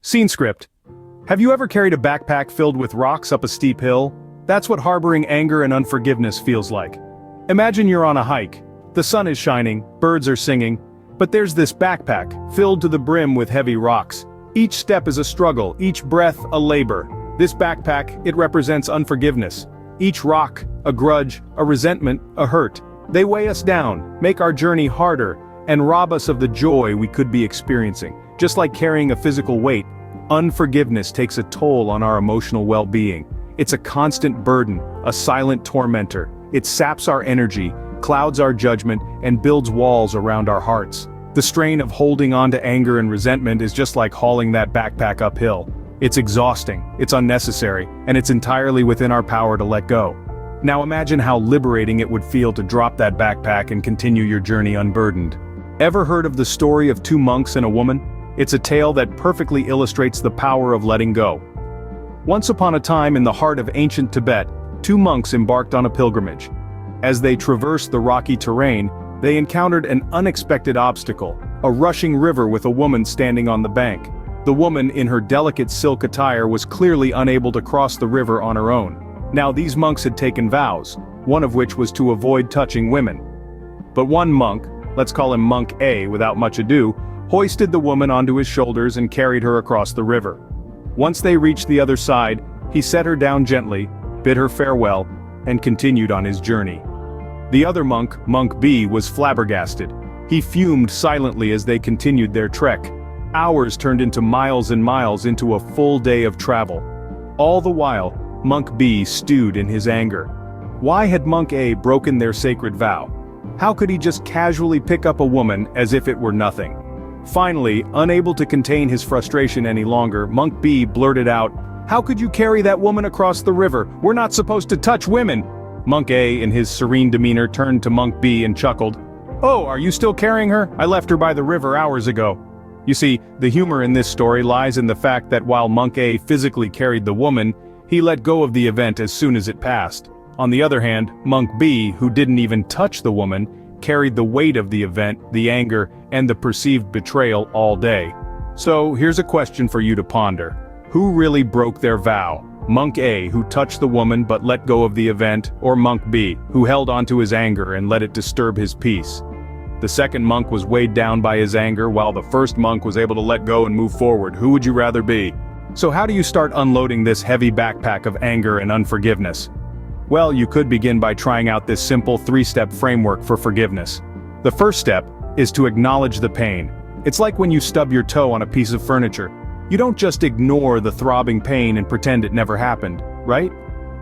Scene script. Have you ever carried a backpack filled with rocks up a steep hill? That's what harboring anger and unforgiveness feels like. Imagine you're on a hike. The sun is shining, birds are singing, but there's this backpack, filled to the brim with heavy rocks. Each step is a struggle, each breath a labor. This backpack, it represents unforgiveness. Each rock, a grudge, a resentment, a hurt. They weigh us down, make our journey harder, and rob us of the joy we could be experiencing. Just like carrying a physical weight, unforgiveness takes a toll on our emotional well-being. It's a constant burden, a silent tormentor. It saps our energy, clouds our judgment, and builds walls around our hearts. The strain of holding on to anger and resentment is just like hauling that backpack uphill. It's exhausting, it's unnecessary, and it's entirely within our power to let go. Now imagine how liberating it would feel to drop that backpack and continue your journey unburdened. Ever heard of the story of two monks and a woman? It's a tale that perfectly illustrates the power of letting go. Once upon a time in the heart of ancient Tibet, two monks embarked on a pilgrimage. As they traversed the rocky terrain, they encountered an unexpected obstacle, a rushing river with a woman standing on the bank. The woman, in her delicate silk attire, was clearly unable to cross the river on her own. Now these monks had taken vows, one of which was to avoid touching women. But one monk, let's call him Monk A without much ado, hoisted the woman onto his shoulders and carried her across the river. Once they reached the other side, he set her down gently, bid her farewell, and continued on his journey. The other monk, Monk B, was flabbergasted. He fumed silently as they continued their trek. Hours turned into miles and miles into a full day of travel. All the while, Monk B stewed in his anger. Why had Monk A broken their sacred vow? How could he just casually pick up a woman as if it were nothing? Finally, unable to contain his frustration any longer, Monk B blurted out, "How could you carry that woman across the river? We're not supposed to touch women!" Monk A, in his serene demeanor, turned to Monk B and chuckled. "Oh, are you still carrying her? I left her by the river hours ago." You see, the humor in this story lies in the fact that while Monk A physically carried the woman, he let go of the event as soon as it passed. On the other hand, Monk B, who didn't even touch the woman, carried the weight of the event, the anger, and the perceived betrayal all day. So here's a question for you to ponder. Who really broke their vow? Monk A, who touched the woman but let go of the event, or Monk B, who held onto his anger and let it disturb his peace? The second monk was weighed down by his anger while the first monk was able to let go and move forward. Who would you rather be? So how do you start unloading this heavy backpack of anger and unforgiveness? Well, you could begin by trying out this simple 3-step framework for forgiveness. The first step is to acknowledge the pain. It's like when you stub your toe on a piece of furniture. You don't just ignore the throbbing pain and pretend it never happened, right?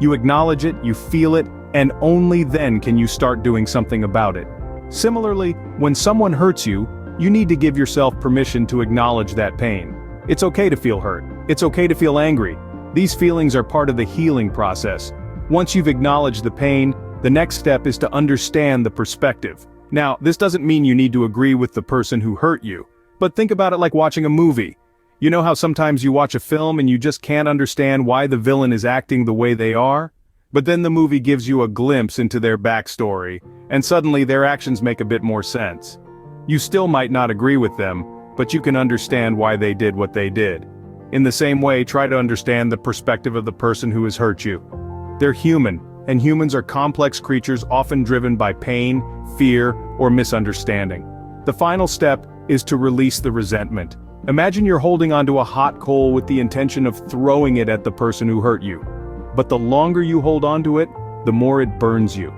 You acknowledge it, you feel it, and only then can you start doing something about it. Similarly, when someone hurts you, you need to give yourself permission to acknowledge that pain. It's okay to feel hurt. It's okay to feel angry. These feelings are part of the healing process. Once you've acknowledged the pain, the next step is to understand the perspective. Now, this doesn't mean you need to agree with the person who hurt you, but think about it like watching a movie. You know how sometimes you watch a film and you just can't understand why the villain is acting the way they are? But then the movie gives you a glimpse into their backstory, and suddenly their actions make a bit more sense. You still might not agree with them, but you can understand why they did what they did. In the same way, try to understand the perspective of the person who has hurt you. They're human, and humans are complex creatures often driven by pain, fear, or misunderstanding. The final step is to release the resentment. Imagine you're holding onto a hot coal with the intention of throwing it at the person who hurt you. But the longer you hold onto it, the more it burns you.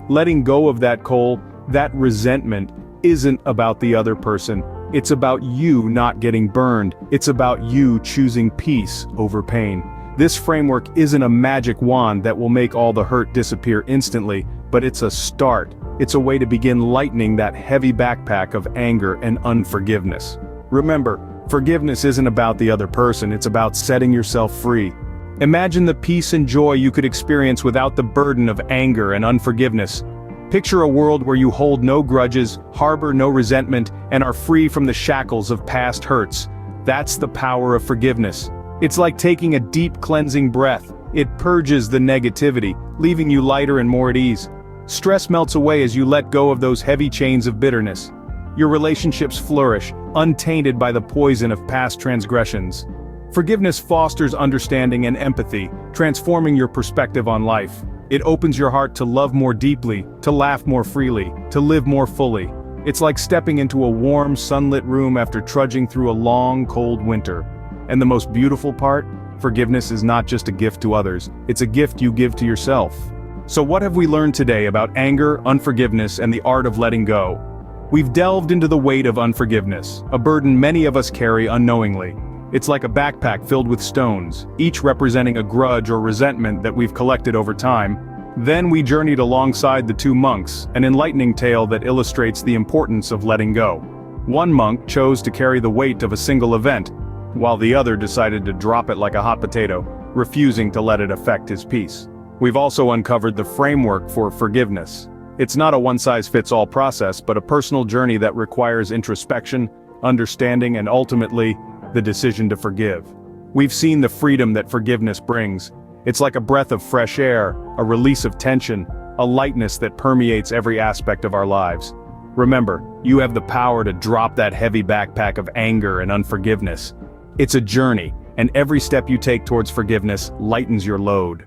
Letting go of that coal, that resentment, isn't about the other person. It's about you not getting burned. It's about you choosing peace over pain. This framework isn't a magic wand that will make all the hurt disappear instantly, but it's a start. It's a way to begin lightening that heavy backpack of anger and unforgiveness. Remember, forgiveness isn't about the other person, it's about setting yourself free. Imagine the peace and joy you could experience without the burden of anger and unforgiveness. Picture a world where you hold no grudges, harbor no resentment, and are free from the shackles of past hurts. That's the power of forgiveness. It's like taking a deep cleansing breath. It purges the negativity, leaving you lighter and more at ease. Stress melts away as you let go of those heavy chains of bitterness. Your relationships flourish, untainted by the poison of past transgressions. Forgiveness fosters understanding and empathy, transforming your perspective on life. It opens your heart to love more deeply, to laugh more freely, to live more fully. It's like stepping into a warm, sunlit room after trudging through a long, cold winter. And the most beautiful part? Forgiveness is not just a gift to others, it's a gift you give to yourself. So what have we learned today about anger, unforgiveness, and the art of letting go? We've delved into the weight of unforgiveness, a burden many of us carry unknowingly. It's like a backpack filled with stones, each representing a grudge or resentment that we've collected over time. Then we journeyed alongside the two monks, an enlightening tale that illustrates the importance of letting go. One monk chose to carry the weight of a single event, while the other decided to drop it like a hot potato, refusing to let it affect his peace. We've also uncovered the framework for forgiveness. It's not a one-size-fits-all process, but a personal journey that requires introspection, understanding, and ultimately, the decision to forgive. We've seen the freedom that forgiveness brings. It's like a breath of fresh air, a release of tension, a lightness that permeates every aspect of our lives. Remember, you have the power to drop that heavy backpack of anger and unforgiveness. It's a journey, and every step you take towards forgiveness lightens your load.